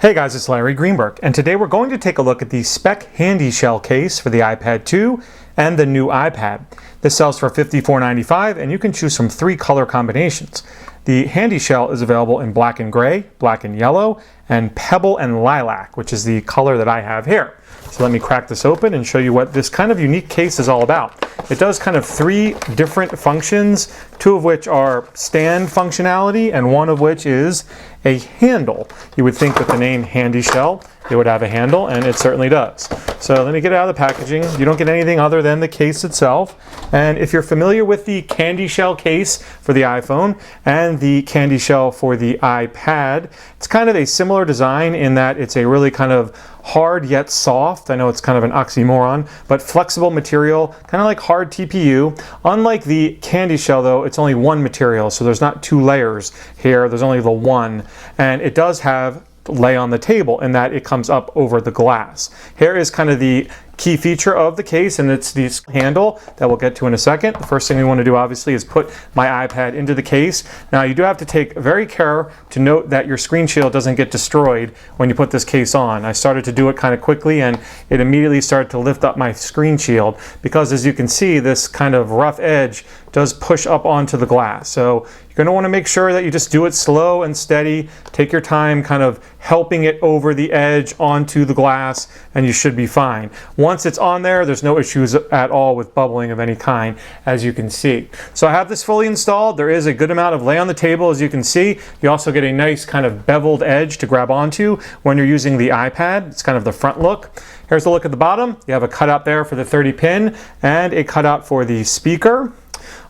Hey guys, it's Larry Greenberg, and today we're going to take a look at the Speck HandyShell case for the iPad 2 and the new iPad. This sells for $54.95, and you can choose from 3 color combinations. The HandyShell is available in black and gray, black and yellow, and pebble and lilac, which is the color that I have here. So let me crack this open and show you what this kind of unique case is all about. It does kind of 3 different functions, 2 of which are stand functionality and 1 of which is a handle. You would think with the name HandyShell it would have a handle, and it certainly does. So let me get it out of the packaging. You don't get anything other than the case itself. And if you're familiar with the CandyShell case for the iPhone and the CandyShell for the iPad, it's kind of a similar design in that it's a really kind of hard yet soft, I know it's kind of an oxymoron, but flexible material, kind of like hard TPU. Unlike the CandyShell though, it's only 1 material, so there's not 2 layers here, there's only the 1. And it does have lay on the table in that it comes up over the glass. Here is kind of the key feature of the case, and it's the handle that we'll get to in a second. The first thing we want to do obviously is put my iPad into the case. Now you do have to take very care to note that your screen shield doesn't get destroyed when you put this case on. I started to do it kind of quickly and it immediately started to lift up my screen shield because, as you can see, this kind of rough edge does push up onto the glass. So you're going to want to make sure that you just do it slow and steady. Take your time kind of helping it over the edge onto the glass and you should be fine. Once it's on there, there's no issues at all with bubbling of any kind, as you can see. So I have this fully installed. There is a good amount of lay on the table, as you can see. You also get a nice kind of beveled edge to grab onto when you're using the iPad. It's kind of the front look. Here's a look at the bottom. You have a cutout there for the 30 pin and a cutout for the speaker.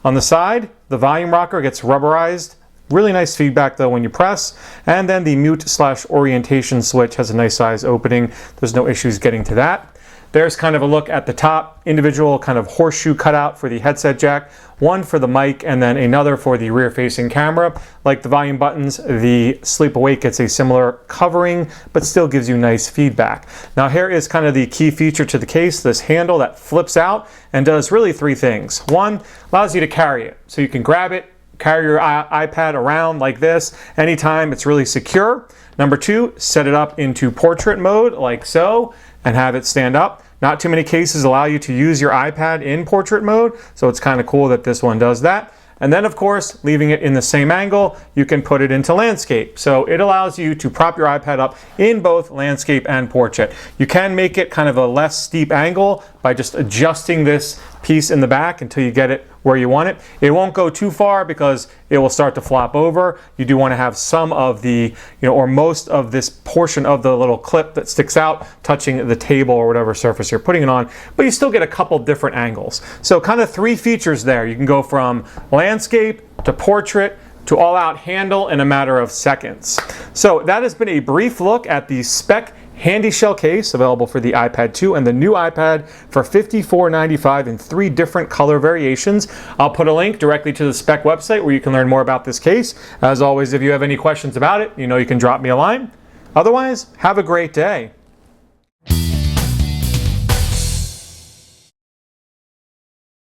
On the side, the volume rocker gets rubberized. Really nice feedback though when you press. And then the mute/orientation switch has a nice size opening. There's no issues getting to that. There's kind of a look at the top, individual kind of horseshoe cutout for the headset jack, 1 for the mic and then another for the rear-facing camera. Like the volume buttons, the Sleep Awake gets a similar covering, but still gives you nice feedback. Now here is kind of the key feature to the case, this handle that flips out and does really 3 things. 1, allows you to carry it, so you can grab it, carry your iPad around like this anytime. It's really secure. Number 2, set it up into portrait mode like so and have it stand up. Not too many cases allow you to use your iPad in portrait mode, so it's kind of cool that this one does that. And then of course, leaving it in the same angle, you can put it into landscape. So it allows you to prop your iPad up in both landscape and portrait. You can make it kind of a less steep angle by just adjusting this piece in the back until you get it where you want it. It won't go too far because it will start to flop over. You do want to have some of the, or most of this portion of the little clip that sticks out touching the table or whatever surface you're putting it on, but you still get a couple different angles. So kind of 3 features there. You can go from landscape to portrait to all-out handle in a matter of seconds. So that has been a brief look at the Speck HandyShell case, available for the iPad 2 and the new iPad for $54.95 in 3 different color variations. I'll put a link directly to the Speck website where you can learn more about this case. As always, if you have any questions about it, you can drop me a line. Otherwise, have a great day.